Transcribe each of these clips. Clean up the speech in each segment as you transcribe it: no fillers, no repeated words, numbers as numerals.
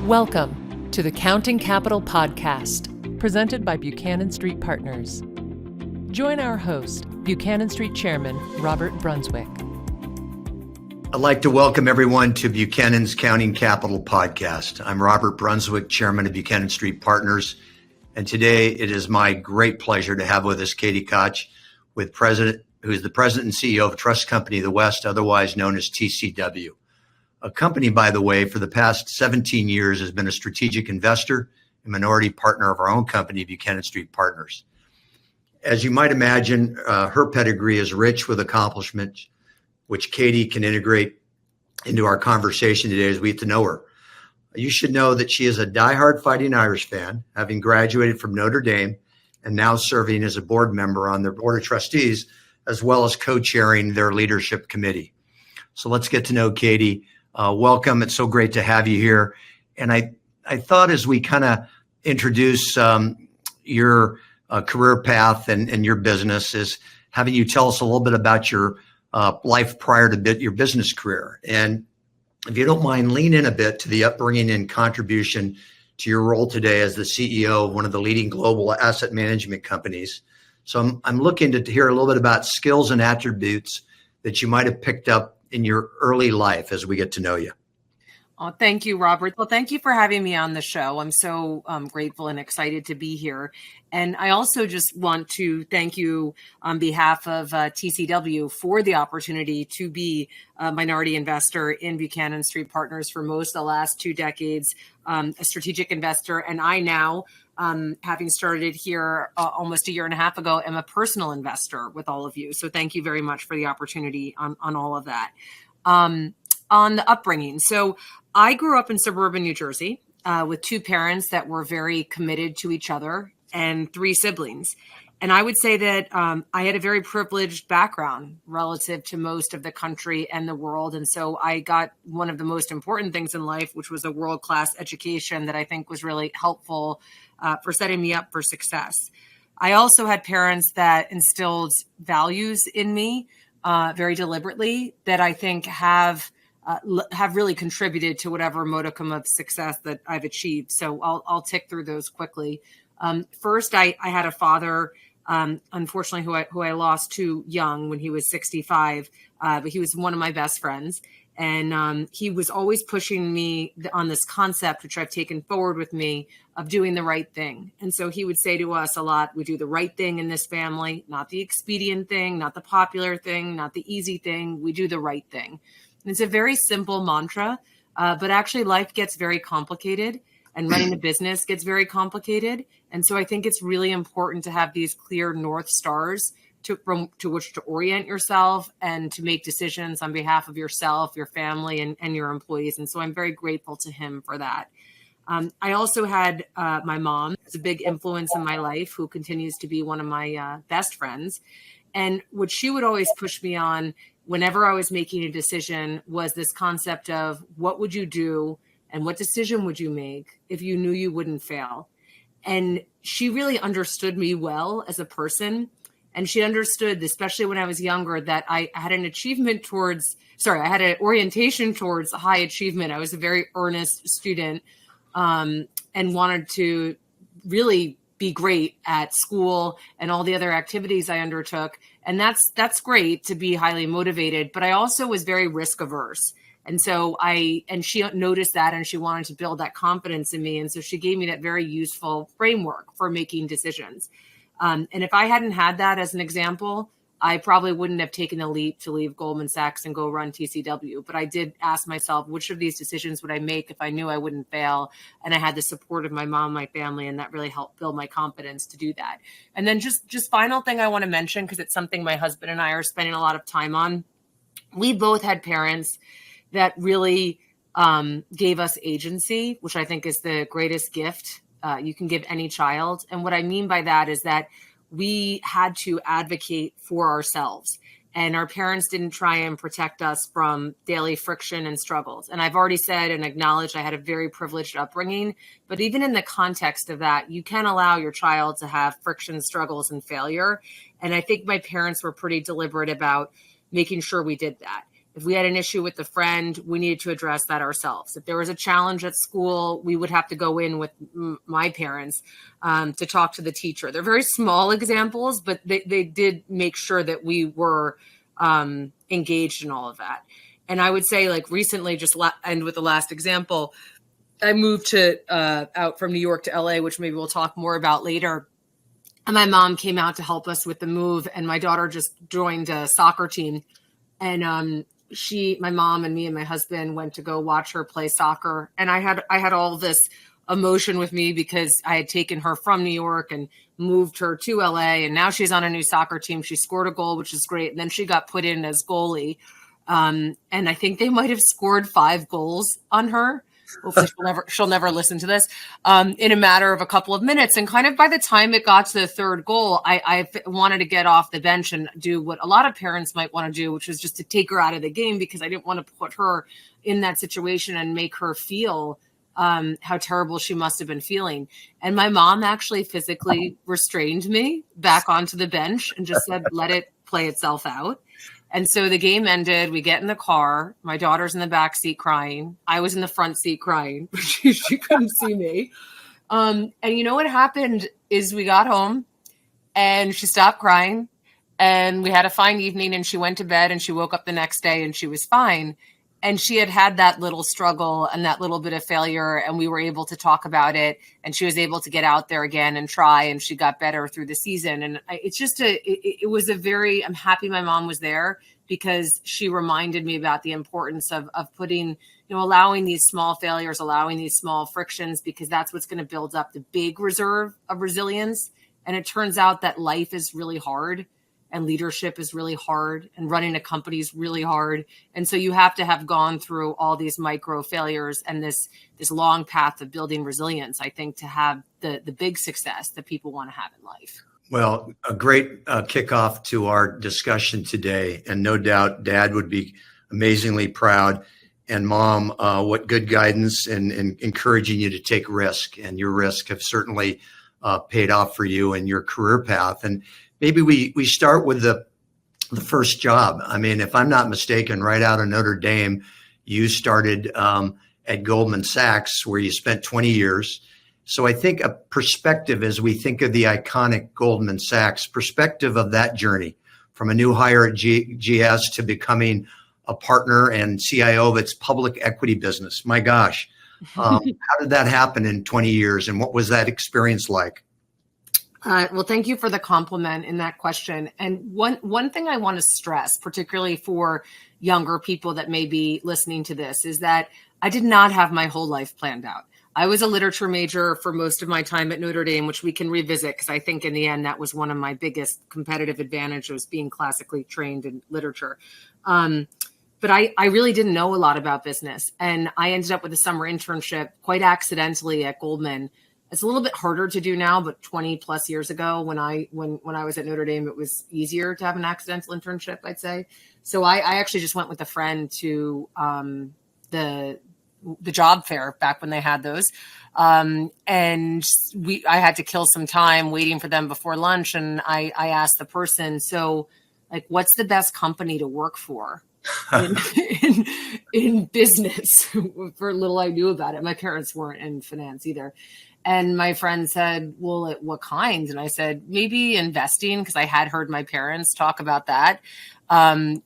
Welcome to the Counting Capital Podcast, presented by Buchanan Street Partners. Join our host, Buchanan Street Chairman Robert Brunswick. I'd like to welcome everyone to Buchanan's Counting Capital Podcast. I'm Robert Brunswick, Chairman of Buchanan Street Partners, and today it is my great pleasure to have with us Katie Koch, who is the President and CEO of Trust Company of the West, otherwise known as TCW. A company, by the way, for the past 17 years has been a strategic investor and minority partner of our own company, Buchanan Street Partners. As you might imagine, her pedigree is rich with accomplishments, which Katie can integrate into our conversation today as we get to know her. You should know that she is a diehard Fighting Irish fan, having graduated from Notre Dame and now serving as a board member on their board of trustees, as well as co-chairing their leadership committee. So let's get to know Katie. Welcome. It's so great to have you here. And I thought as we kind of introduce your career path and your business is having you tell us a little bit about your life prior to your business career. And if you don't mind, lean in a bit to the upbringing and contribution to your role today as the CEO of one of the leading global asset management companies. So I'm looking to hear a little bit about skills and attributes that you might have picked up in your early life as we get to know you. Oh, thank you, Robert. Well, thank you for having me on the show. I'm so grateful and excited to be here. And I also just want to thank you on behalf of TCW for the opportunity to be a minority investor in Buchanan Street Partners for most of the last 2 decades, a strategic investor. And I now, having started here almost a year and a half ago, am a personal investor with all of you. So thank you very much for the opportunity on all of that. On the upbringing. So I grew up in suburban New Jersey with 2 parents that were very committed to each other and 3 siblings. And I would say that I had a very privileged background relative to most of the country and the world. And so I got one of the most important things in life, which was a world-class education that I think was really helpful for setting me up for success. I also had parents that instilled values in me very deliberately that I think have really contributed to whatever modicum of success that I've achieved. So I'll tick through those quickly. First, I had a father, unfortunately, who I lost too young when he was 65, but he was one of my best friends. And he was always pushing me on this concept, which I've taken forward with me, of doing the right thing. And so he would say to us a lot, we do the right thing in this family, not the expedient thing, not the popular thing, not the easy thing. We do the right thing. And it's a very simple mantra, but actually life gets very complicated and running a business gets very complicated. And so I think it's really important to have these clear North Stars to which to orient yourself and to make decisions on behalf of yourself, your family, and your employees. And so I'm very grateful to him for that. I also had my mom as a big influence in my life, who continues to be one of my best friends. And what she would always push me on whenever I was making a decision was this concept of what would you do and what decision would you make if you knew you wouldn't fail? And she really understood me well as a person. And she understood, especially when I was younger, that I had an orientation towards high achievement. I was a very earnest student and wanted to really be great at school and all the other activities I undertook. And that's great to be highly motivated, but I also was very risk averse. And so she noticed that and she wanted to build that confidence in me. And so she gave me that very useful framework for making decisions. And if I hadn't had that as an example, I probably wouldn't have taken the leap to leave Goldman Sachs and go run TCW. But I did ask myself, which of these decisions would I make if I knew I wouldn't fail? And I had the support of my mom, my family, and that really helped build my confidence to do that. And then just final thing I want to mention, because it's something my husband and I are spending a lot of time on. We both had parents that really gave us agency, which I think is the greatest gift you can give any child. And what I mean by that is that we had to advocate for ourselves. And our parents didn't try and protect us from daily friction and struggles. And I've already said and acknowledged I had a very privileged upbringing. But even in the context of that, you can allow your child to have friction, struggles, and failure. And I think my parents were pretty deliberate about making sure we did that. If we had an issue with a friend, we needed to address that ourselves. If there was a challenge at school, we would have to go in with my parents to talk to the teacher. They're very small examples, but they did make sure that we were engaged in all of that. And I would say, like, recently, just end with the last example, I moved out from New York to LA, which maybe we'll talk more about later. And my mom came out to help us with the move, and my daughter just joined a soccer team. And my mom and me and my husband went to go watch her play soccer. And I had all this emotion with me because I had taken her from New York and moved her to LA. And now she's on a new soccer team. She scored a goal, which is great. And then she got put in as goalie. And I think they might have scored 5 goals on her. Hopefully she'll never listen to this, in a matter of a couple of minutes. And kind of by the time it got to the 3rd goal, I wanted to get off the bench and do what a lot of parents might want to do, which was just to take her out of the game, because I didn't want to put her in that situation and make her feel how terrible she must have been feeling. And my mom actually physically restrained me back onto the bench and just said, let it play itself out. And so the game ended. We get in the car. My daughter's in the back seat crying. I was in the front seat crying. She couldn't see me. And you know what happened is we got home and she stopped crying and we had a fine evening, and she went to bed and she woke up the next day and she was fine. And she had that little struggle and that little bit of failure, and we were able to talk about it, and she was able to get out there again and try, and she got better through the season. And it was I'm happy my mom was there, because she reminded me about the importance of putting, allowing these small failures, allowing these small frictions, because that's what's going to build up the big reserve of resilience. And it turns out that life is really hard, and leadership is really hard, and running a company is really hard. And so you have to have gone through all these micro failures and this long path of building resilience, I think, to have the big success that people want to have in life. Well, a great kickoff to our discussion today. And no doubt Dad would be amazingly proud. And Mom, what good guidance and encouraging you to take risk. And your risk have certainly paid off for you in your career path. And maybe we start with the first job. I mean, if I'm not mistaken, right out of Notre Dame, you started at Goldman Sachs, where you spent 20 years. So I think a perspective, as we think of the iconic Goldman Sachs, perspective of that journey from a new hire at GS to becoming a partner and CIO of its public equity business. My gosh, how did that happen in 20 years? And what was that experience like? Well, thank you for the compliment in that question. And one thing I want to stress, particularly for younger people that may be listening to this, is that I did not have my whole life planned out. I was a literature major for most of my time at Notre Dame, which we can revisit, because I think in the end, that was one of my biggest competitive advantages, being classically trained in literature. But I really didn't know a lot about business. And I ended up with a summer internship quite accidentally at Goldman. It's a little bit harder to do now, but 20 plus years ago, when I was at Notre Dame, it was easier to have an accidental internship, I'd say. So I actually just went with a friend to the job fair back when they had those. And I had to kill some time waiting for them before lunch. And I asked the person, so like, what's the best company to work for in business? For little I knew about it. My parents weren't in finance either. And my friend said, well, what kind? And I said, maybe investing, because I had heard my parents talk about that. And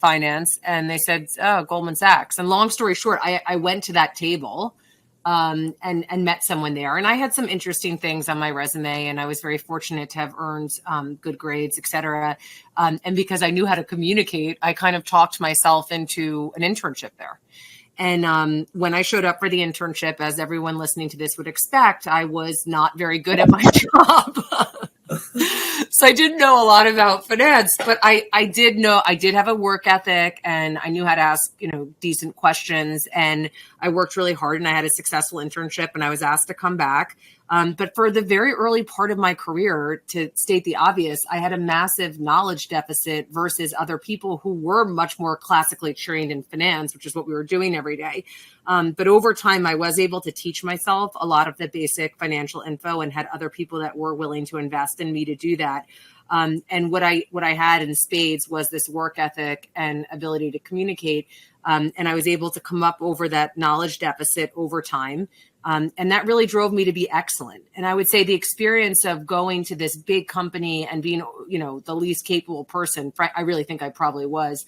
finance. And they said, oh, Goldman Sachs. And long story short, I went to that table and met someone there. And I had some interesting things on my resume, and I was very fortunate to have earned good grades, et cetera. And because I knew how to communicate, I kind of talked myself into an internship there. And when I showed up for the internship, as everyone listening to this would expect, I was not very good at my job. So I didn't know a lot about finance, but I did have a work ethic, and I knew how to ask, decent questions, and I worked really hard, and I had a successful internship, and I was asked to come back. But for the very early part of my career, to state the obvious, I had a massive knowledge deficit versus other people who were much more classically trained in finance, which is what we were doing every day. But over time, I was able to teach myself a lot of the basic financial info, and had other people that were willing to invest in me to do that. And what I had in spades was this work ethic and ability to communicate. And I was able to come up over that knowledge deficit over time. And that really drove me to be excellent. And I would say the experience of going to this big company and being, the least capable person, I really think I probably was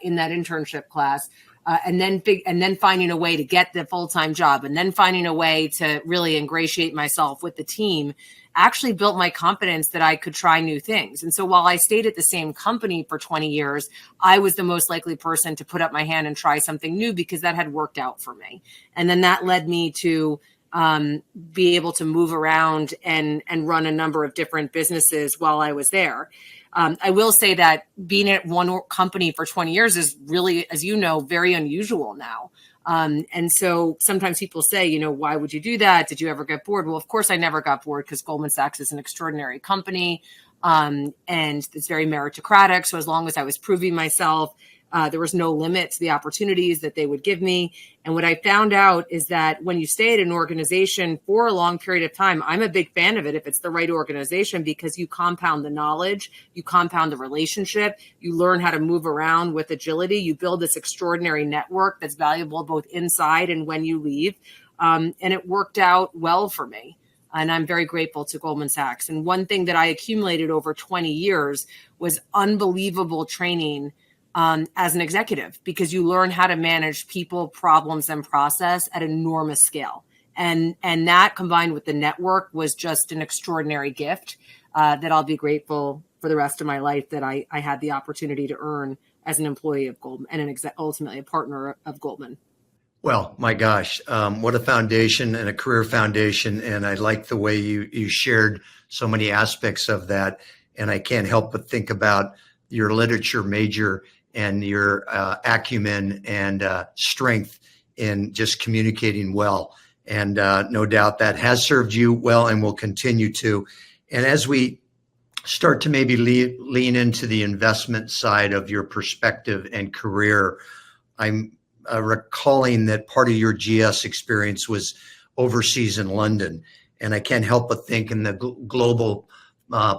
in that internship class. And then finding a way to get the full-time job, and then finding a way to really ingratiate myself with the team actually built my confidence that I could try new things. And so while I stayed at the same company for 20 years, I was the most likely person to put up my hand and try something new because that had worked out for me. And then that led me to be able to move around and run a number of different businesses while I was there. I will say that being at one company for 20 years is really, as you know, very unusual now. And so sometimes people say, why would you do that? Did you ever get bored? Well, of course, I never got bored because Goldman Sachs is an extraordinary company and it's very meritocratic. So as long as I was proving myself, there was no limit to the opportunities that they would give me. And what I found out is that when you stay at an organization for a long period of time, I'm a big fan of it if it's the right organization, because you compound the knowledge, you compound the relationship, you learn how to move around with agility, you build this extraordinary network that's valuable both inside and when you leave. And it worked out well for me. And I'm very grateful to Goldman Sachs. And one thing that I accumulated over 20 years was unbelievable training as an executive, because you learn how to manage people, problems, and process at enormous scale. And that combined with the network was just an extraordinary gift that I'll be grateful for the rest of my life that I had the opportunity to earn as an employee of Goldman and ultimately a partner of Goldman. Well, my gosh, what a foundation and a career foundation. And I like the way you shared so many aspects of that. And I can't help but think about your literature major and your acumen and strength in just communicating well. And no doubt that has served you well and will continue to. And as we start to maybe lean into the investment side of your perspective and career, I'm recalling that part of your GS experience was overseas in London. And I can't help but think in the global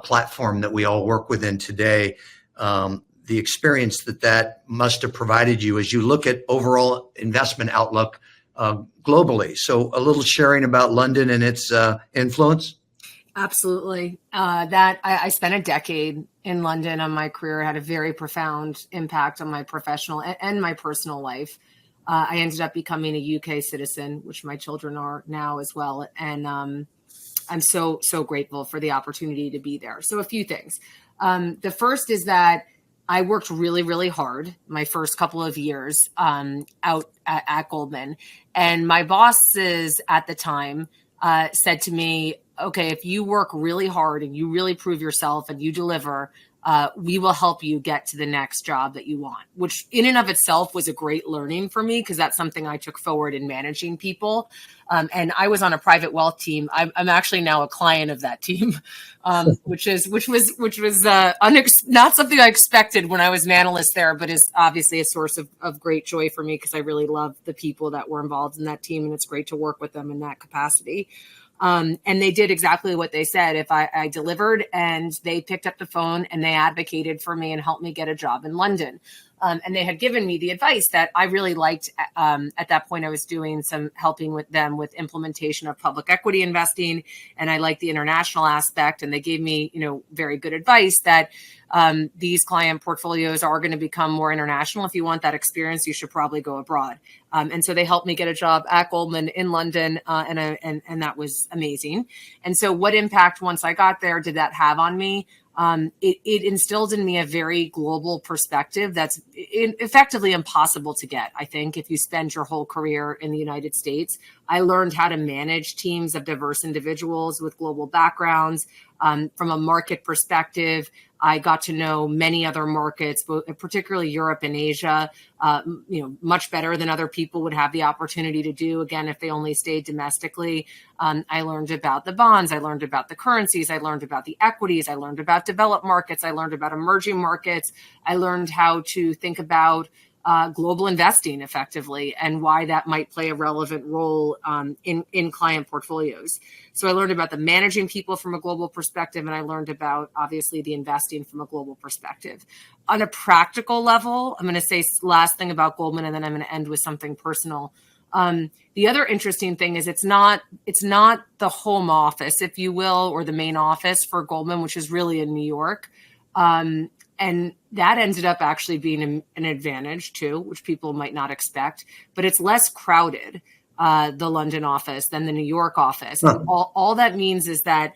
platform that we all work within today, the experience that must have provided you as you look at overall investment outlook globally. So a little sharing about London and its influence. Absolutely. I spent a decade in London on my career, had a very profound impact on my professional and my personal life. I ended up becoming a UK citizen, which my children are now as well. And I'm so grateful for the opportunity to be there. So a few things. The first is that I worked really, really hard my first couple of years out at Goldman. And my bosses at the time said to me, okay, if you work really hard and you really prove yourself and you deliver, we will help you get to the next job that you want, which in and of itself was a great learning for me because that's something I took forward in managing people. And I was on a private wealth team. I'm actually now a client of that team, which was not something I expected when I was an analyst there, but is obviously a source of great joy for me because I really love the people that were involved in that team, and it's great to work with them in that capacity. And they did exactly what they said. If I delivered, and they picked up the phone and they advocated for me and helped me get a job in London. And they had given me the advice that I really liked. At that point, I was doing some helping with them with implementation of public equity investing. And I liked the international aspect. And they gave me, very good advice that these client portfolios are going to become more international. If you want that experience, you should probably go abroad. And so they helped me get a job at Goldman in London. And that was amazing. And so what impact once I got there did that have on me? It instilled in me a very global perspective that's effectively impossible to get, I think, if you spend your whole career in the United States. I learned how to manage teams of diverse individuals with global backgrounds. From a market perspective, I got to know many other markets, particularly Europe and Asia, much better than other people would have the opportunity to do, again, if they only stayed domestically. I learned about the bonds. I learned about the currencies. I learned about the equities. I learned about developed markets. I learned about emerging markets. I learned how to think about global investing effectively, and why that might play a relevant role in client portfolios. So I learned about the managing people from a global perspective, and I learned about, obviously, the investing from a global perspective. On a practical level, I'm going to say last thing about Goldman, and then I'm going to end with something personal. The other interesting thing is it's not the home office, if you will, or the main office for Goldman, which is really in New York. And that ended up actually being an advantage too, which people might not expect, but it's less crowded, the London office than the New York office. Huh. All that means is that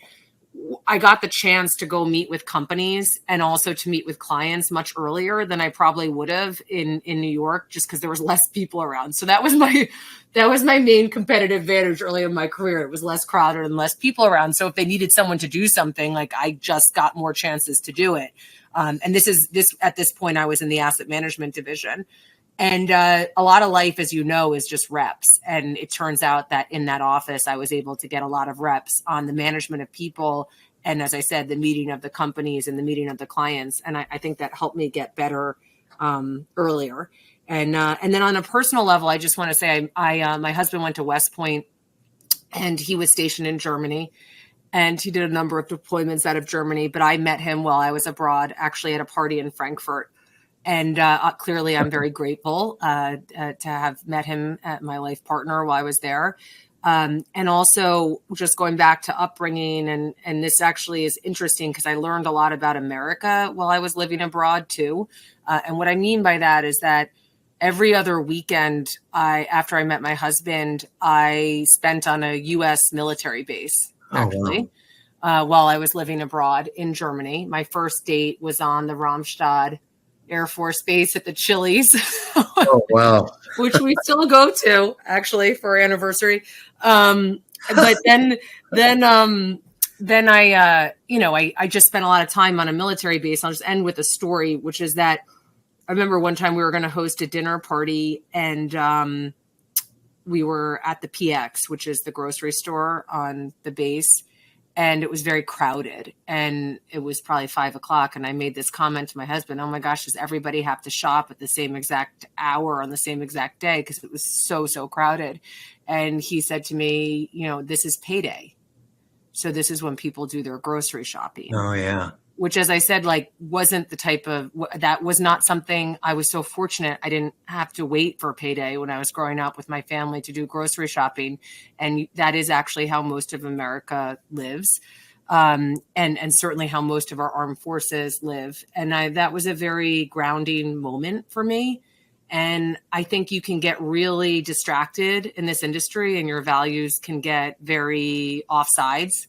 I got the chance to go meet with companies and also to meet with clients much earlier than I probably would have in New York, just because there was less people around. So that was my main competitive advantage early in my career. It was less crowded and less people around. So if they needed someone to do something, like, I just got more chances to do it. And this at this point, I was in the asset management division. And a lot of life, as you know, is just reps. And it turns out that in that office, I was able to get a lot of reps on the management of people. And as I said, the meeting of the companies and the meeting of the clients. And I think that helped me get better earlier. And then on a personal level, I just want to say my husband went to West Point, and he was stationed in Germany. And he did a number of deployments out of Germany. But I met him while I was abroad, actually at a party in Frankfurt. And clearly, I'm very grateful to have met him, my life partner, while I was there. And also, just going back to upbringing, and this actually is interesting because I learned a lot about America while I was living abroad too. And what I mean by that is that every other weekend, after I met my husband, I spent on a U.S. military base, actually. Oh, wow. While I was living abroad in Germany. My first date was on the Ramstad Air Force Base at the Chili's. Oh, wow. Which we still go to, actually, for our anniversary. But then I just spent a lot of time on a military base. I'll just end with a story, which is that I remember one time we were going to host a dinner party, and we were at the PX, which is the grocery store on the base. And it was very crowded, and it was probably 5:00. And I made this comment to my husband, "Oh my gosh, does everybody have to shop at the same exact hour on the same exact day?" Because it was so crowded. And he said to me, "This is payday. So this is when people do their grocery shopping." Oh, yeah. Which, as I said, wasn't the type of, that was not something. I was so fortunate. I didn't have to wait for payday when I was growing up with my family to do grocery shopping. And that is actually how most of America lives. And certainly how most of our armed forces live. And that was a very grounding moment for me. And I think you can get really distracted in this industry, and your values can get very offsides.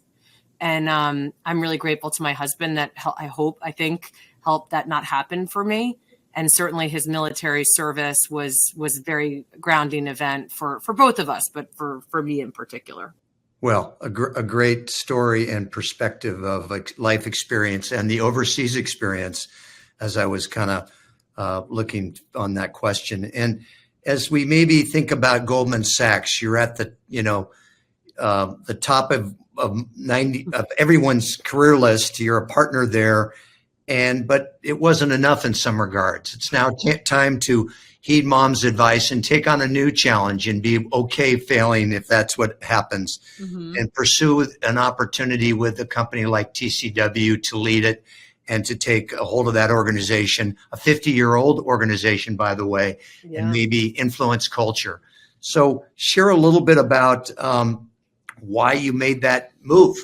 And I'm really grateful to my husband that I think helped that not happen for me. And certainly his military service was a very grounding event for both of us, but for me in particular. Well, a great story and perspective of life experience and the overseas experience, as I was kind of looking on that question. And as we maybe think about Goldman Sachs, you're at the top of 90 of everyone's career list. You're a partner there, but it wasn't enough in some regards. It's now time to heed mom's advice and take on a new challenge and be okay failing if that's what happens, and pursue an opportunity with a company like TCW to lead it and to take a hold of that organization, a 50-year-old organization, by the way, and maybe influence culture. So share a little bit about why you made that move.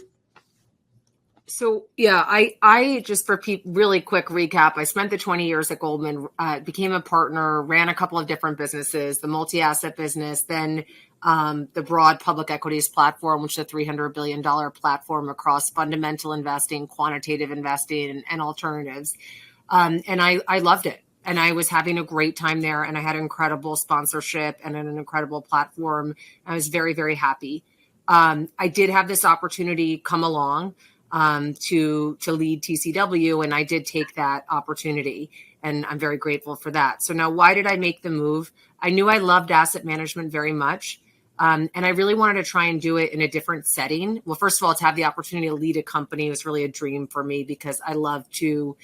So, I just, for really quick recap, I spent the 20 years at Goldman, became a partner, ran a couple of different businesses, the multi-asset business, then the broad public equities platform, which is a $300 billion platform across fundamental investing, quantitative investing, and alternatives. And I loved it. And I was having a great time there, and I had incredible sponsorship and an incredible platform. I was very, very happy. I did have this opportunity come along to lead TCW, and I did take that opportunity, and I'm very grateful for that. So now, why did I make the move? I knew I loved asset management very much. And I really wanted to try and do it in a different setting. Well, first of all, to have the opportunity to lead a company was really a dream for me because I love to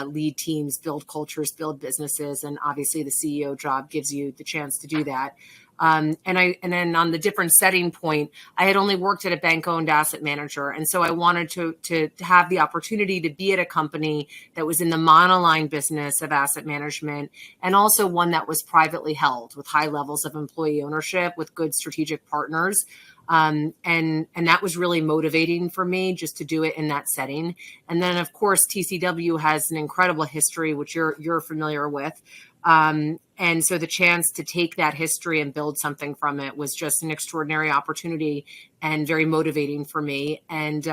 lead teams, build cultures, build businesses. And obviously the CEO job gives you the chance to do that. And then on the different setting point, I had only worked at a bank-owned asset manager. And so I wanted to have the opportunity to be at a company that was in the monoline business of asset management and also one that was privately held with high levels of employee ownership with good strategic partners. And that was really motivating for me just to do it in that setting. And then, of course, TCW has an incredible history, which you're familiar with. And so the chance to take that history and build something from it was just an extraordinary opportunity and very motivating for me. And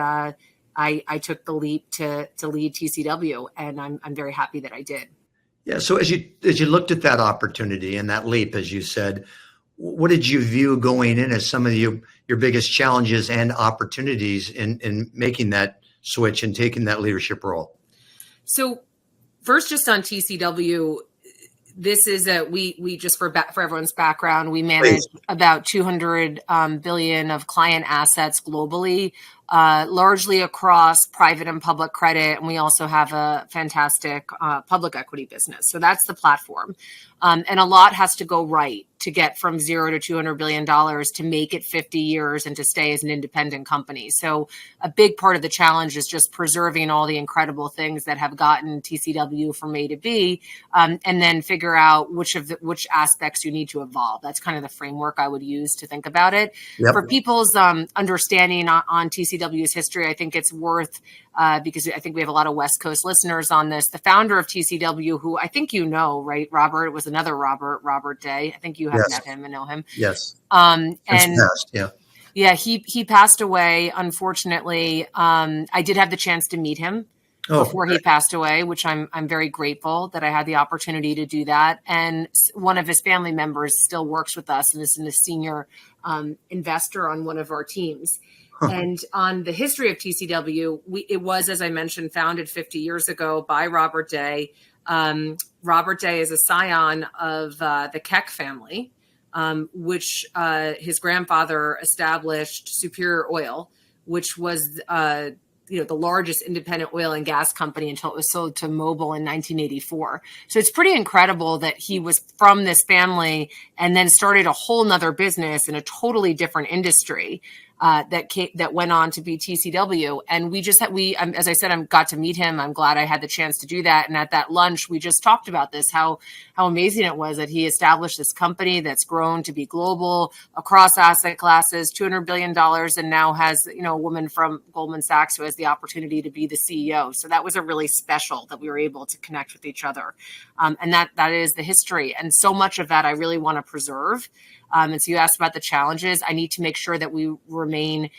I took the leap to lead TCW, and I'm very happy that I did. Yeah. So as you looked at that opportunity and that leap, as you said, what did you view going in as some of your biggest challenges and opportunities in making that switch and taking that leadership role? So first, just on TCW, this is we just for everyone's background, we manage about 200 billion of client assets globally, largely across private and public credit. And we also have a fantastic public equity business. So that's the platform. And a lot has to go right to get from $0 to $200 billion to make it 50 years and to stay as an independent company. So a big part of the challenge is just preserving all the incredible things that have gotten TCW from A to B, and then figure out which aspects you need to evolve. That's kind of the framework I would use to think about it. Yep. For people's understanding on TCW's history, I think it's worth, because I think we have a lot of West Coast listeners on this, the founder of TCW, who I think you know, right, Robert? It was another Robert Day. I think you have met him and know him. Yes. And passed, yeah. Yeah, he passed away, unfortunately. I did have the chance to meet him before he passed away, which I'm very grateful that I had the opportunity to do that. And one of his family members still works with us and is a senior investor on one of our teams. And on the history of TCW, it was, as I mentioned, founded 50 years ago by Robert Day. Robert Day is a scion of the Koch family, which his grandfather established Superior Oil, which was the largest independent oil and gas company until it was sold to Mobil in 1984. So it's pretty incredible that he was from this family and then started a whole nother business in a totally different industry. That went on to be TCW. And as I said, I got to meet him. I'm glad I had the chance to do that. And at that lunch, we just talked about this, how amazing it was that he established this company that's grown to be global across asset classes, $200 billion, and now has, a woman from Goldman Sachs who has the opportunity to be the CEO. So that was a really special that we were able to connect with each other. And that is the history. And so much of that I really want to preserve. And so you asked about the challenges. I need to make sure that we remain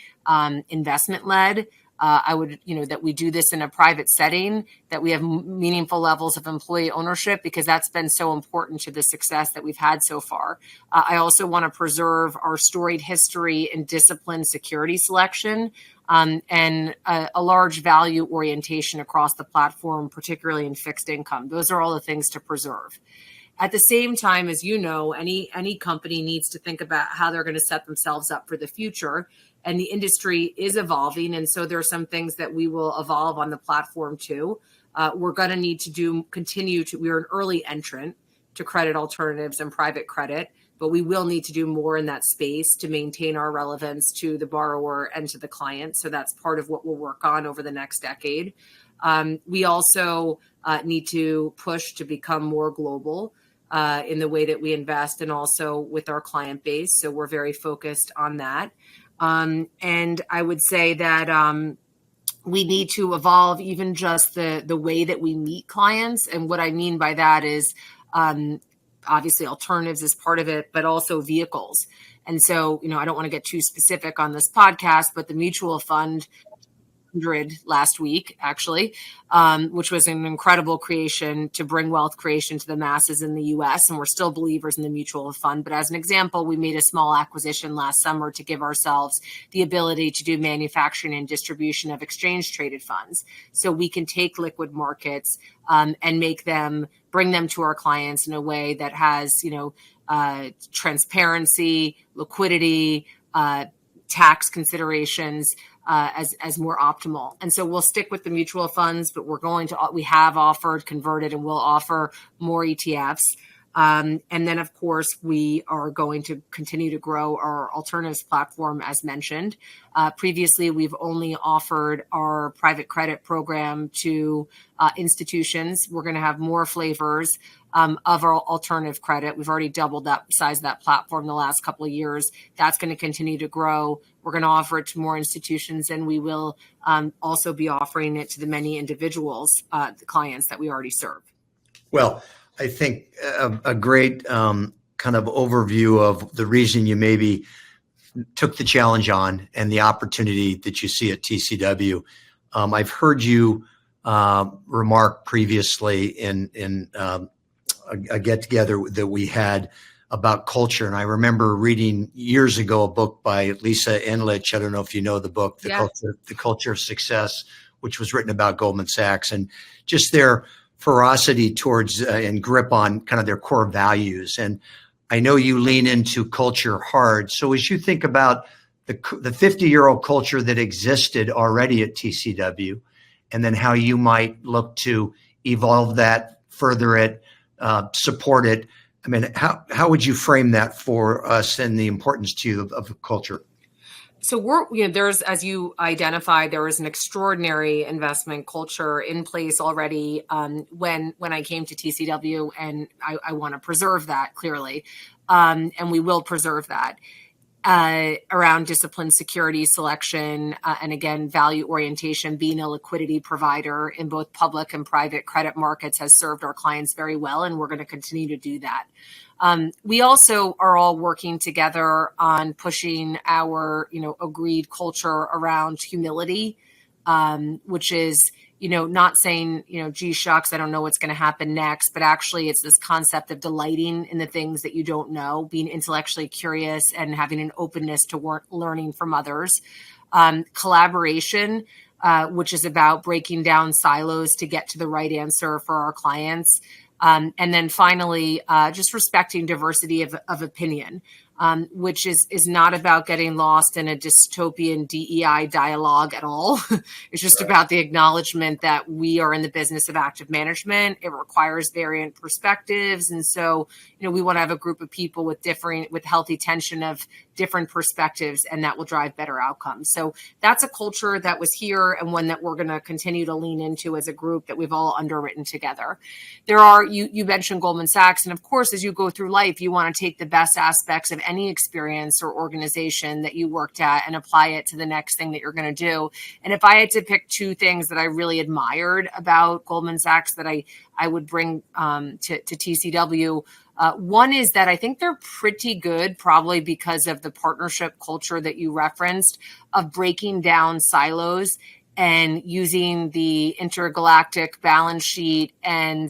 investment led. That we do this in a private setting, that we have meaningful levels of employee ownership, because that's been so important to the success that we've had so far. I also want to preserve our storied history in disciplined security selection and a large value orientation across the platform, particularly in fixed income. Those are all the things to preserve. At the same time, as you know, any company needs to think about how they're going to set themselves up for the future. And the industry is evolving. And so there are some things that we will evolve on the platform too. We're going to need to we're an early entrant to credit alternatives and private credit, but we will need to do more in that space to maintain our relevance to the borrower and to the client. So that's part of what we'll work on over the next decade. We also need to push to become more global in the way that we invest and also with our client base. So we're very focused on that. And I would say that we need to evolve even just the way that we meet clients. And what I mean by that is obviously alternatives is part of it, but also vehicles. And so, I don't want to get too specific on this podcast, but the mutual fund 100 last week, actually, which was an incredible creation to bring wealth creation to the masses in the U.S. And we're still believers in the mutual fund. But as an example, we made a small acquisition last summer to give ourselves the ability to do manufacturing and distribution of exchange traded funds. So we can take liquid markets and bring them to our clients in a way that has, transparency, liquidity, tax considerations as more optimal. And so we'll stick with the mutual funds, but we have offered, converted, and will offer more ETFs. And then, of course, we are going to continue to grow our alternatives platform, as mentioned. Previously, we've only offered our private credit program to institutions. We're going to have more flavors of our alternative credit. We've already doubled that size of that platform the last couple of years. That's going to continue to grow. We're going to offer it to more institutions, and we will also be offering it to the many individuals, the clients that we already serve. Well, I think a great kind of overview of the reason you maybe took the challenge on and the opportunity that you see at TCW. I've heard you remark previously in a get-together that we had about culture. And I remember reading years ago a book by Lisa Enlich. I don't know if you know the book, The Culture of Success, which was written about Goldman Sachs, and just their ferocity towards and grip on kind of their core values. And I know you lean into culture hard. So as you think about the 50-year-old culture that existed already at TCW, and then how you might look to evolve that, further it, support it, I mean, how would you frame that for us and the importance to you of culture? So there's, as you identified, there was an extraordinary investment culture in place already when I came to TCW, and I want to preserve that clearly, and we will preserve that around disciplined security selection and again value orientation. Being a liquidity provider in both public and private credit markets has served our clients very well, and we're going to continue to do that. We also are all working together on pushing our, agreed culture around humility, which is, not saying, gee shucks, I don't know what's going to happen next, but actually it's this concept of delighting in the things that you don't know, being intellectually curious and having an openness to learning from others. Collaboration, which is about breaking down silos to get to the right answer for our clients. And then finally, just respecting diversity of opinion, which is not about getting lost in a dystopian DEI dialogue at all. It's just about the acknowledgement that we are in the business of active management. It requires variant perspectives. And so, we want to have a group of people with healthy tension of different perspectives, and that will drive better outcomes. So that's a culture that was here and one that we're going to continue to lean into as a group that we've all underwritten together. You mentioned Goldman Sachs, and of course, as you go through life, you want to take the best aspects of any experience or organization that you worked at and apply it to the next thing that you're going to do. And if I had to pick two things that I really admired about Goldman Sachs that I would bring to TCW, one is that I think they're pretty good, probably because of the partnership culture that you referenced, of breaking down silos and using the intergalactic balance sheet and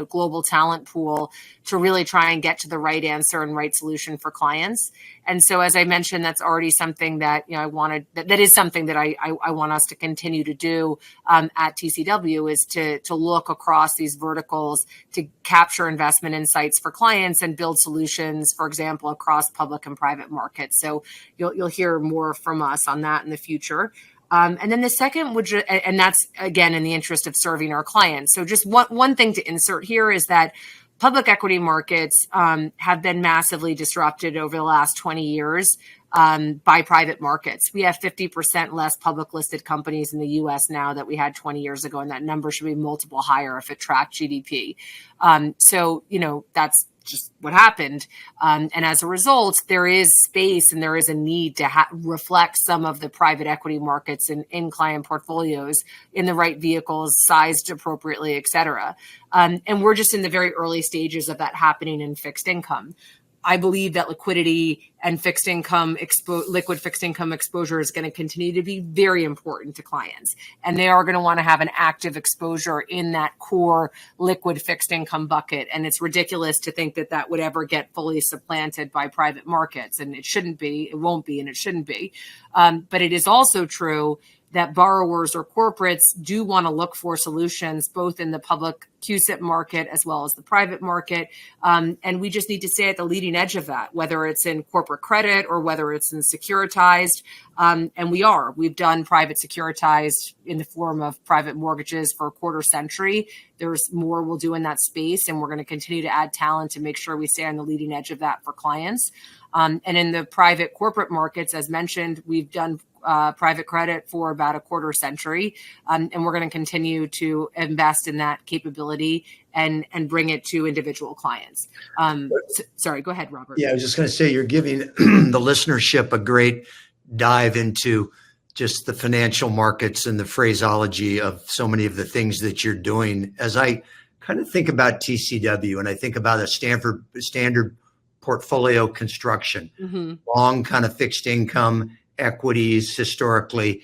global talent pool to really try and get to the right answer and right solution for clients. And so, as I mentioned, that's already something that that is something that I want us to continue to do at TCW, is to look across these verticals to capture investment insights for clients and build solutions, for example, across public and private markets. So you'll hear more from us on that in the future. And then the second and that's again in the interest of serving our clients. So just one thing to insert here is that public equity markets have been massively disrupted over the last 20 years by private markets. We have 50% less public listed companies in the U.S. now that we had 20 years ago, and that number should be multiple higher if it tracked GDP. So that's just what happened. And as a result, there is space and there is a need to reflect some of the private equity markets in client portfolios in the right vehicles, sized appropriately, et cetera. And we're just in the very early stages of that happening in fixed income. I believe that liquidity and liquid fixed income exposure is going to continue to be very important to clients. And they are going to want to have an active exposure in that core liquid fixed income bucket. And it's ridiculous to think that that would ever get fully supplanted by private markets. And it shouldn't be, it won't be, and it shouldn't be. But it is also true that borrowers or corporates do want to look for solutions both in the public CUSIP market as well as the private market. And we just need to stay at the leading edge of that, whether it's in corporate credit or whether it's in securitized. And we've done private securitized in the form of private mortgages for a quarter century. There's more we'll do in that space, and we're going to continue to add talent to make sure we stay on the leading edge of that for clients. And in the private corporate markets, as mentioned, we've done private credit for about a quarter century. And we're going to continue to invest in that capability and bring it to individual clients. Sorry, go ahead, Robert. Yeah, I was just going to say, you're giving the listenership a great dive into just the financial markets and the phraseology of so many of the things that you're doing. As I kind of think about TCW and I think about a standard portfolio construction, long kind of fixed income, equities historically.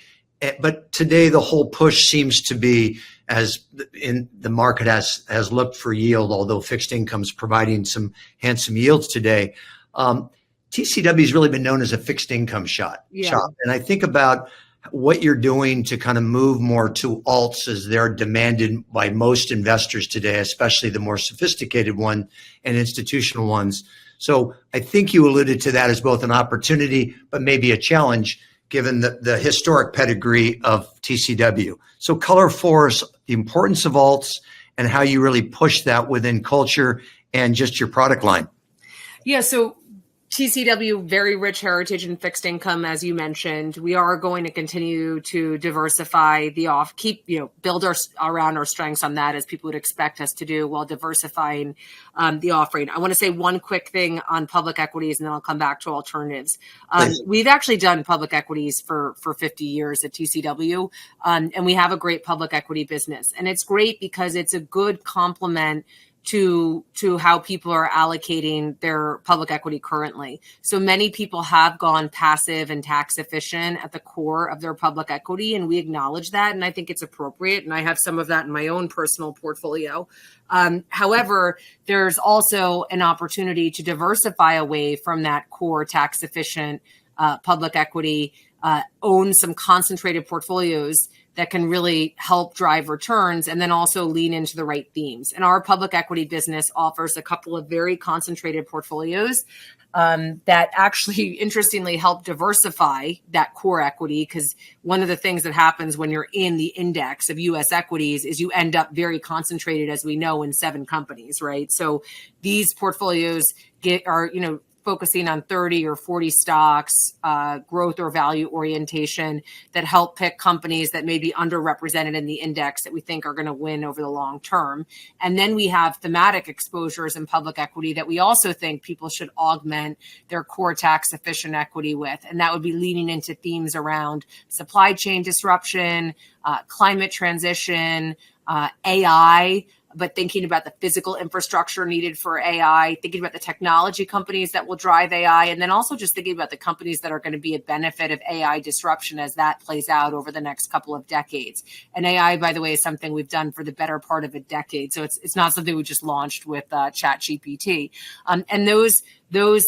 But today the whole push seems to be, as in the market has looked for yield, although fixed income is providing some handsome yields today. TCW has really been known as a fixed income shop. And I think about what you're doing to kind of move more to alts as they're demanded by most investors today, especially the more sophisticated one and institutional ones. So I think you alluded to that as both an opportunity, but maybe a challenge given the historic pedigree of TCW. So color for us the importance of alts and how you really push that within culture and just your product line. Yeah, so TCW, very rich heritage in fixed income, as you mentioned. We are going to continue to diversify build around our strengths on that, as people would expect us to do, while diversifying the offering. I want to say one quick thing on public equities, and then I'll come back to alternatives. We've actually done public equities for 50 years at TCW, and we have a great public equity business. And it's great because it's a good complement to how people are allocating their public equity currently. So many people have gone passive and tax efficient at the core of their public equity, and we acknowledge that, and I think it's appropriate, and I have some of that in my own personal portfolio. However, there's also an opportunity to diversify away from that core tax efficient public equity, own some concentrated portfolios that can really help drive returns, and then also lean into the right themes. And our public equity business offers a couple of very concentrated portfolios that actually, interestingly, help diversify that core equity, because one of the things that happens when you're in the index of U.S. equities is you end up very concentrated, as we know, in 7 companies, right? So these portfolios are focusing on 30 or 40 stocks, growth or value orientation that help pick companies that may be underrepresented in the index that we think are going to win over the long term. And then we have thematic exposures in public equity that we also think people should augment their core tax efficient equity with. And that would be leaning into themes around supply chain disruption, climate transition, AI, but thinking about the physical infrastructure needed for AI, thinking about the technology companies that will drive AI, and then also just thinking about the companies that are going to be a benefit of AI disruption as that plays out over the next couple of decades. And AI, by the way, is something we've done for the better part of a decade. So it's not something we just launched with ChatGPT. And those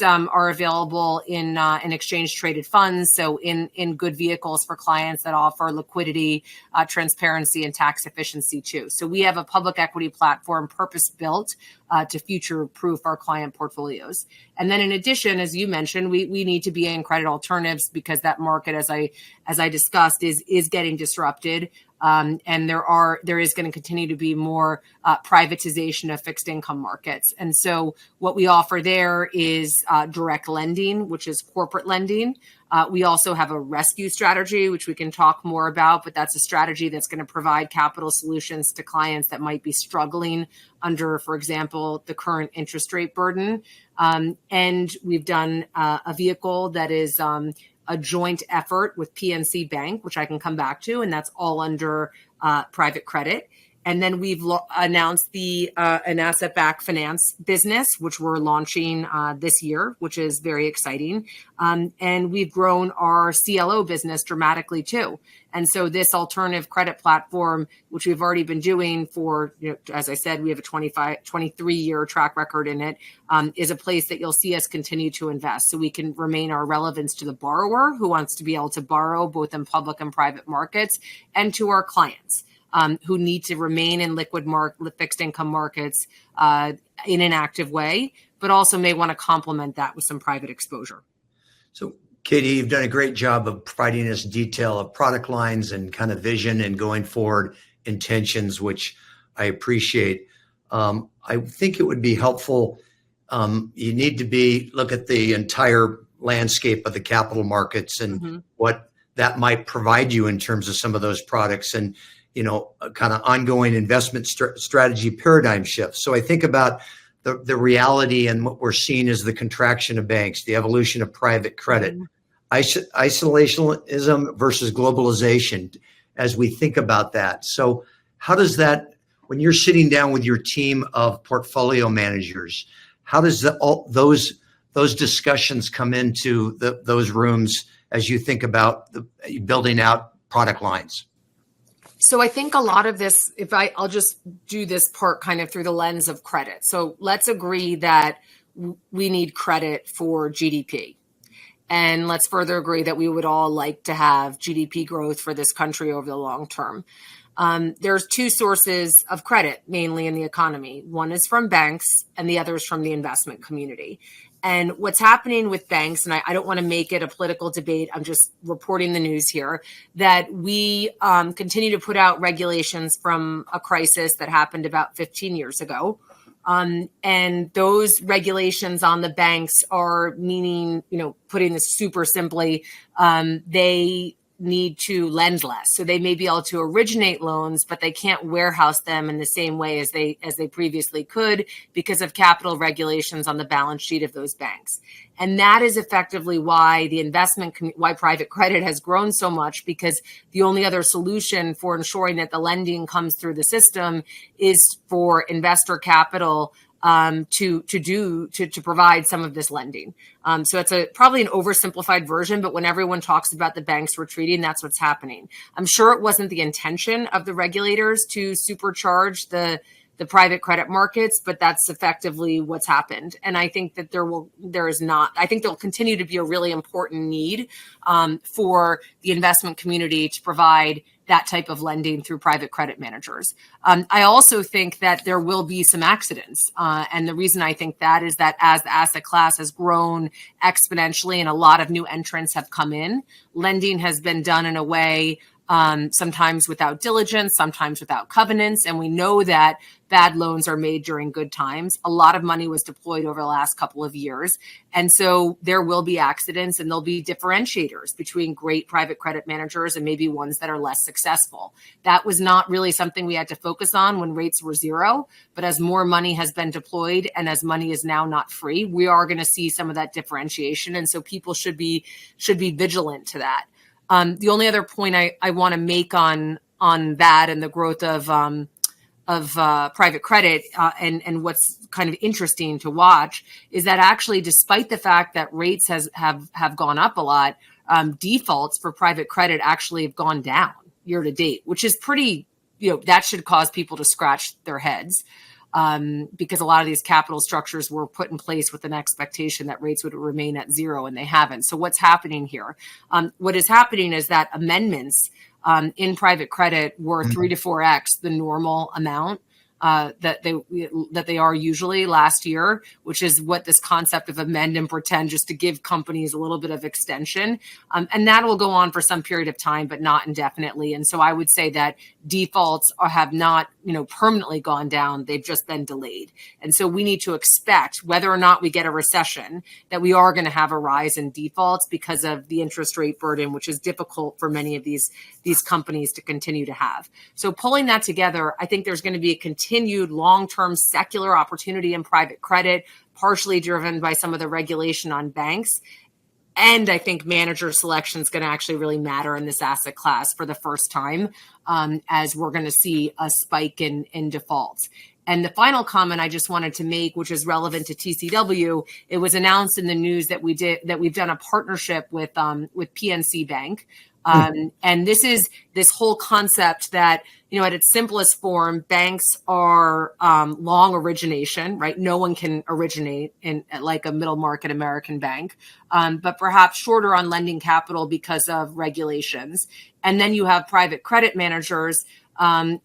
are available in exchange traded funds, so in good vehicles for clients that offer liquidity, transparency, and tax efficiency too. So we have a public equity platform purpose built to future-proof our client portfolios. And then in addition, as you mentioned, we need to be in credit alternatives because that market, as I discussed, is getting disrupted. And there is going to continue to be more privatization of fixed income markets. And so what we offer there is direct lending, which is corporate lending. We also have a rescue strategy, which we can talk more about, but that's a strategy that's going to provide capital solutions to clients that might be struggling under, for example, the current interest rate burden. And we've done a vehicle that is a joint effort with PNC Bank, which I can come back to, and that's all under private credit. And then we've announced an asset-backed finance business, which we're launching this year, which is very exciting. And we've grown our CLO business dramatically too. And so this alternative credit platform, which we've already been doing for, as I said, we have a 23-year track record in it, is a place that you'll see us continue to invest so we can remain our relevance to the borrower who wants to be able to borrow both in public and private markets, and to our clients. Who need to remain in liquid fixed income markets in an active way, but also may want to complement that with some private exposure. So, Katie, you've done a great job of providing us detail of product lines and kind of vision and going forward intentions, which I appreciate. I think it would be helpful. You need to look at the entire landscape of the capital markets and what that might provide you in terms of some of those products and a kind of ongoing investment strategy paradigm shift. So I think about the reality and what we're seeing is the contraction of banks, the evolution of private credit, isolationism versus globalization as we think about that. So how does that, when you're sitting down with your team of portfolio managers, how does those discussions come into those rooms as you think about building out product lines? So I think a lot of this, I'll just do this part kind of through the lens of credit. So let's agree that we need credit for GDP. And let's further agree that we would all like to have GDP growth for this country over the long term. There's two sources of credit, mainly in the economy. One is from banks and the other is from the investment community. And what's happening with banks, and I don't want to make it a political debate, I'm just reporting the news here, that we continue to put out regulations from a crisis that happened about 15 years ago. And those regulations on the banks are meaning, putting this super simply, they need to lend less. So they may be able to originate loans, but they can't warehouse them in the same way as they previously could because of capital regulations on the balance sheet of those banks. And that is effectively why why private credit has grown so much, because the only other solution for ensuring that the lending comes through the system is for investor capital to provide some of this lending. So it's probably an oversimplified version, but when everyone talks about the banks retreating, that's what's happening. I'm sure it wasn't the intention of the regulators to supercharge the private credit markets, but that's effectively what's happened. And I think that I think there'll continue to be a really important need for the investment community to provide that type of lending through private credit managers. I also think that there will be some accidents. And the reason I think that is that as the asset class has grown exponentially and a lot of new entrants have come in, lending has been done in a way sometimes without diligence, sometimes without covenants. And we know that bad loans are made during good times. A lot of money was deployed over the last couple of years. And so there will be accidents and there'll be differentiators between great private credit managers and maybe ones that are less successful. That was not really something we had to focus on when rates were zero. But as more money has been deployed and as money is now not free, we are going to see some of that differentiation. And so people should be vigilant to that. The only other point I want to make on that and the growth of private credit and what's kind of interesting to watch is that actually, despite the fact that rates have gone up a lot, defaults for private credit actually have gone down year to date, which is pretty, that should cause people to scratch their heads. Because a lot of these capital structures were put in place with an expectation that rates would remain at zero, and they haven't. So what's happening here? What is happening is that amendments in private credit were 3 to 4x the normal amount that they are usually last year, which is what this concept of amend and pretend, just to give companies a little bit of extension. And that will go on for some period of time, but not indefinitely. And so I would say that defaults have not, permanently gone down. They've just been delayed. And so we need to expect, whether or not we get a recession, that we are going to have a rise in defaults because of the interest rate burden, which is difficult for many of these companies to continue to have. So pulling that together, I think there's going to be a continued long-term secular opportunity in private credit, partially driven by some of the regulation on banks. And I think manager selection is going to actually really matter in this asset class for the first time, as we're going to see a spike in defaults. And the final comment I just wanted to make, which is relevant to TCW, it was announced in the news that we've done a partnership with PNC Bank. And this is this whole concept that, at its simplest form, banks are long origination, right? No one can originate in like a middle market American bank, but perhaps shorter on lending capital because of regulations. And then you have private credit managers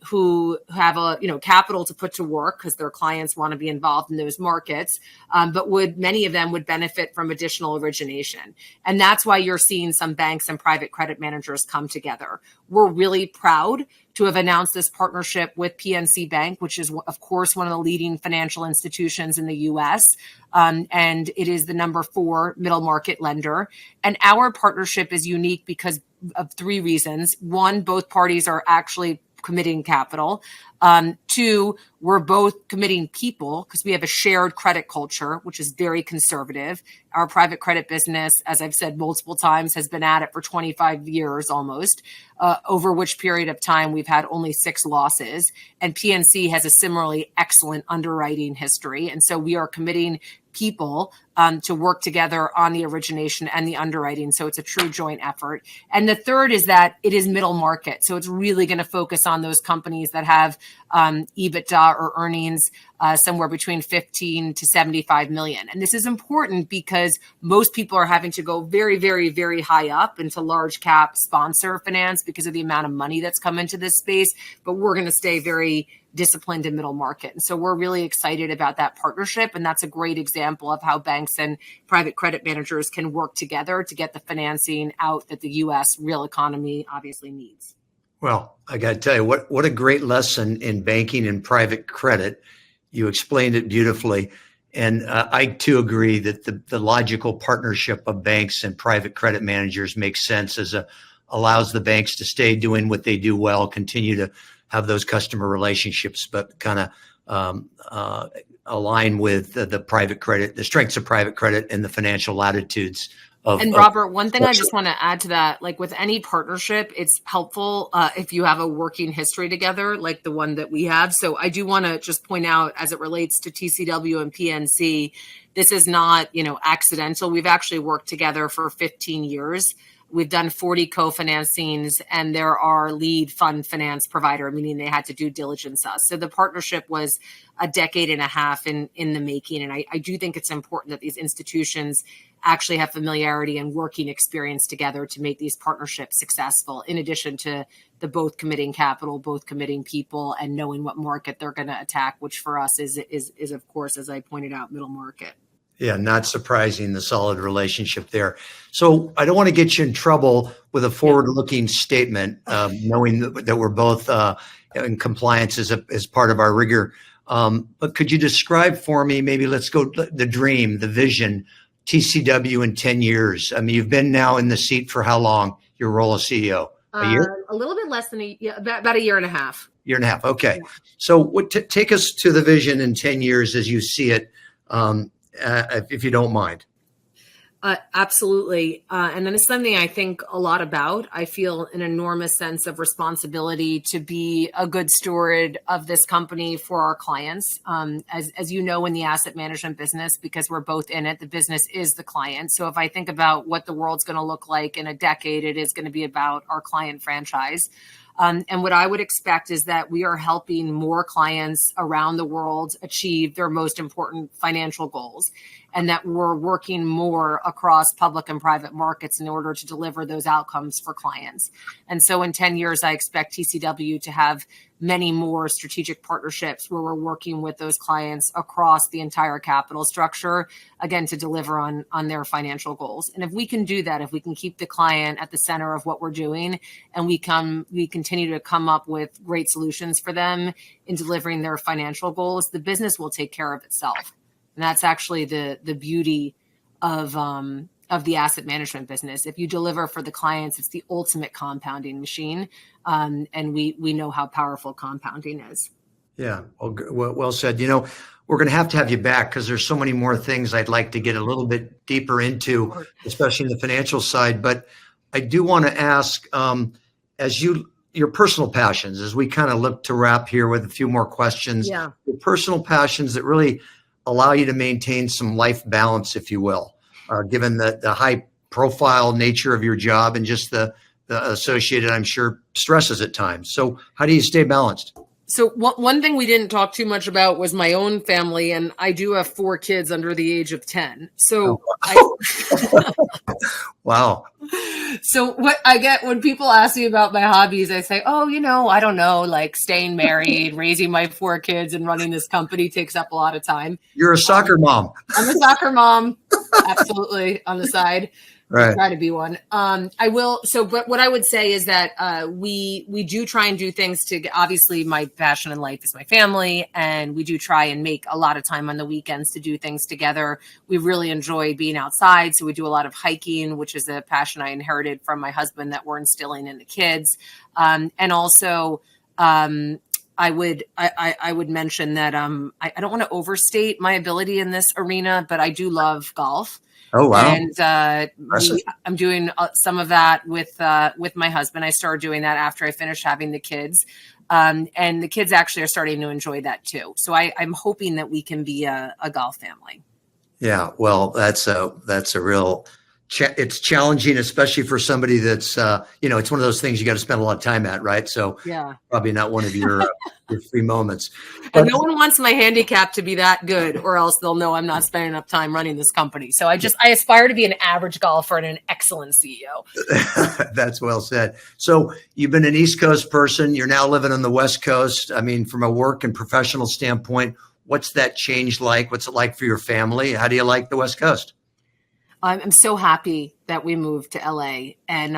who have capital to put to work because their clients want to be involved in those markets, but many of them would benefit from additional origination. And that's why you're seeing some banks and private credit managers come together. We're really proud to have announced this partnership with PNC Bank, which is, of course, one of the leading financial institutions in the U.S., and it is the number 4 middle market lender. And our partnership is unique because of 3 reasons. 1, both parties are actually committing capital. 2, we're both committing people because we have a shared credit culture, which is very conservative. Our private credit business, as I've said multiple times, has been at it for 25 years almost, over which period of time we've had only 6 losses. And PNC has a similarly excellent underwriting history. And so we are committing people to work together on the origination and the underwriting. So it's a true joint effort. And the third is that it is middle market. So it's really going to focus on those companies that have EBITDA or earnings somewhere between 15 to 75 million. And this is important because most people are having to go very, very, very high up into large cap sponsor finance because of the amount of money that's come into this space. But we're going to stay very disciplined in middle market. And so we're really excited about that partnership. And that's a great example of how banks and private credit managers can work together to get the financing out that the U.S. real economy obviously needs. Well, I got to tell you, what a great lesson in banking and private credit. You explained it beautifully. And I, too, agree that the logical partnership of banks and private credit managers makes sense allows the banks to stay doing what they do well, continue to have those customer relationships, but kind of align with the private credit, the strengths of private credit and the financial latitudes of. And Robert, one thing I just want to add to that, like with any partnership, it's helpful if you have a working history together, like the one that we have. So I do want to just point out, as it relates to TCW and PNC, this is not, accidental. We've actually worked together for 15 years. We've done 40 co-financings, and they're our lead fund finance provider, meaning they had to due diligence us. So the partnership was a decade and a half in the making. And I do think it's important that these institutions actually have familiarity and working experience together to make these partnerships successful, in addition to the both committing capital, both committing people, and knowing what market they're going to attack, which for us is of course, as I pointed out, middle market. Yeah, not surprising, the solid relationship there. So I don't want to get you in trouble with a forward-looking statement, knowing that we're both in compliance as part of our rigor. But could you describe for me, maybe let's go the dream, the vision, TCW in 10 years? I mean, you've been now in the seat for how long, your role as CEO? A year? A little bit less than about a year and a half. Year and a half. Okay. Yeah. So take us to the vision in 10 years as you see it. If you don't mind. Absolutely. And then it's something I think a lot about. I feel an enormous sense of responsibility to be a good steward of this company for our clients. As you know, in the asset management business, because we're both in it, the business is the client. So if I think about what the world's going to look like in a decade, it is going to be about our client franchise. And what I would expect is that we are helping more clients around the world achieve their most important financial goals, and that we're working more across public and private markets in order to deliver those outcomes for clients. And so in 10 years, I expect TCW to have many more strategic partnerships where we're working with those clients across the entire capital structure, again, to deliver on their financial goals. And if we can do that, if we can keep the client at the center of what we're doing, and we continue to come up with great solutions for them in delivering their financial goals, the business will take care of itself. And that's actually the beauty of the asset management business. If you deliver for the clients, it's the ultimate compounding machine. And we know how powerful compounding is. Yeah, well said. We're going to have you back because there's so many more things I'd like to get a little bit deeper into, especially in the financial side. But I do want to ask, as your personal passions, as we kind of look to wrap here with a few more questions, Yeah. your personal passions that really allow you to maintain some life balance, if you will, given the high profile nature of your job and just the associated, I'm sure, stresses at times. So how do you stay balanced? So one thing we didn't talk too much about was my own family, and I do have 4 kids under the age of 10. So Wow. So what I get when people ask me about my hobbies, I say, oh, I don't know, like staying married, raising my 4 kids and running this company takes up a lot of time. You're a soccer mom. I'm a soccer mom. Absolutely. On the side. Right. I try to be one. I will. So, but what I would say is that we do try and do things to, obviously my passion in life is my family, and we do try and make a lot of time on the weekends to do things together. We really enjoy being outside. So we do a lot of hiking, which is a passion I inherited from my husband that we're instilling in the kids. And also, I would mention that I don't want to overstate my ability in this arena, but I do love golf. Oh, wow. And I'm doing some of that with my husband. I started doing that after I finished having the kids. And the kids actually are starting to enjoy that too. So I'm hoping that we can be a golf family. Yeah, well, that's a real it's challenging, especially for somebody that's, it's one of those things you got to spend a lot of time at, right? So yeah, probably not one of your free moments. But no one wants my handicap to be that good, or else they'll know I'm not spending enough time running this company. So I aspire to be an average golfer and an excellent CEO. That's well said. So you've been an East Coast person. You're now living on the West Coast. I mean, from a work and professional standpoint, what's that change like? What's it like for your family? How do you like the West Coast? I'm so happy that we moved to LA, and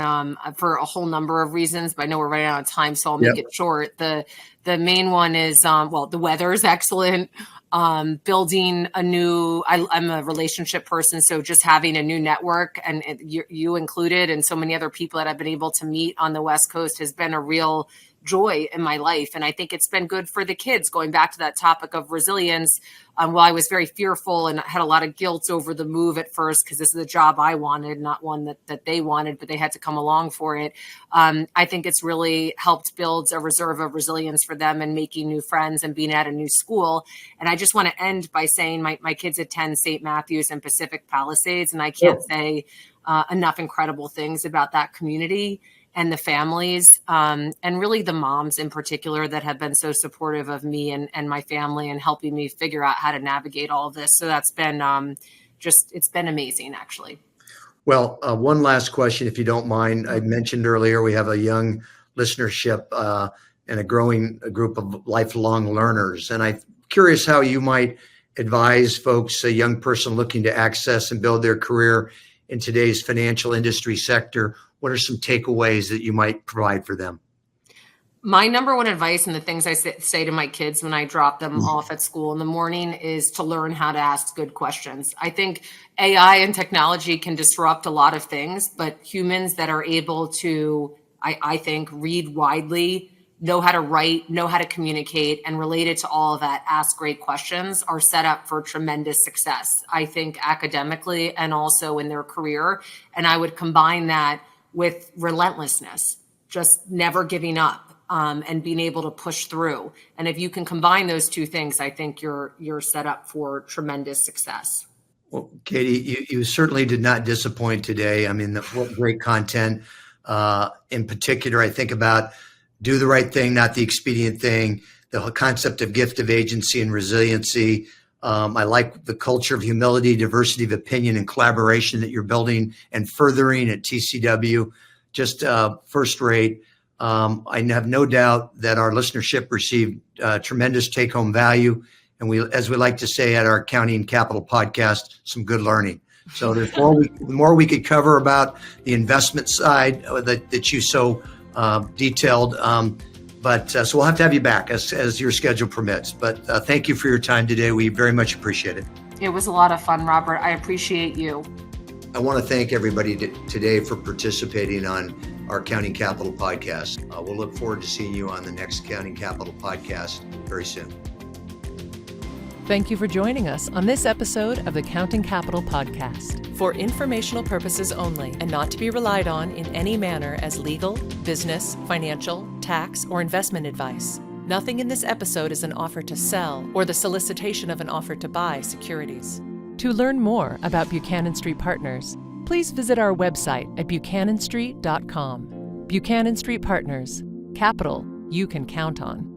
for a whole number of reasons, but I know we're running out of time, so I'll make it short. The main one is, the weather is excellent. Building a new, I'm a relationship person, so just having a new network, and you included, and so many other people that I've been able to meet on the West Coast has been a real joy in my life. And I think it's been good for the kids. Going back to that topic of resilience, while I was very fearful and had a lot of guilt over the move at first, because this is a job I wanted, not one that they wanted, but they had to come along for it. I think it's really helped build a reserve of resilience for them and making new friends and being at a new school. And I just want to end by saying my kids attend St. Matthew's and Pacific Palisades, and I can't say enough incredible things about that community and the families, and really the moms in particular that have been so supportive of me and my family and helping me figure out how to navigate all of this. So that's been it's been amazing, actually. Well, one last question, if you don't mind. I mentioned earlier we have a young listenership and a growing group of lifelong learners. And I'm curious how you might advise folks, a young person looking to access and build their career in today's financial industry sector. What are some takeaways that you might provide for them? My number one advice, and the things I say to my kids when I drop them off at school in the morning, is to learn how to ask good questions. I think AI and technology can disrupt a lot of things, but humans that are able to, I think, read widely, know how to write, know how to communicate, and related to all of that, ask great questions, are set up for tremendous success, I think, academically and also in their career. And I would combine that with relentlessness, just never giving up, and being able to push through. And if you can combine those two things, I think you're set up for tremendous success. Well, Katie, you certainly did not disappoint today. I mean, what great content. In particular, I think about do the right thing, not the expedient thing, the whole concept of gift of agency and resiliency. I like the culture of humility, diversity of opinion, and collaboration that you're building and furthering at TCW. Just first rate. I have no doubt that our listenership received tremendous take-home value. And as we like to say at our Accounting Capital podcast, some good learning. So there's more we could cover about the investment side that you so detailed. But so we'll have to have you back as your schedule permits. But thank you for your time today. We very much appreciate it. It was a lot of fun, Robert. I appreciate you. I want to thank everybody today for participating on our Accounting Capital podcast. We'll look forward to seeing you on the next Accounting Capital podcast very soon. Thank you for joining us on this episode of the Accounting Capital podcast. For informational purposes only and not to be relied on in any manner as legal, business, financial, tax, or investment advice. Nothing in this episode is an offer to sell or the solicitation of an offer to buy securities. To learn more about Buchanan Street Partners, please visit our website at buchananstreet.com. Buchanan Street Partners, capital you can count on.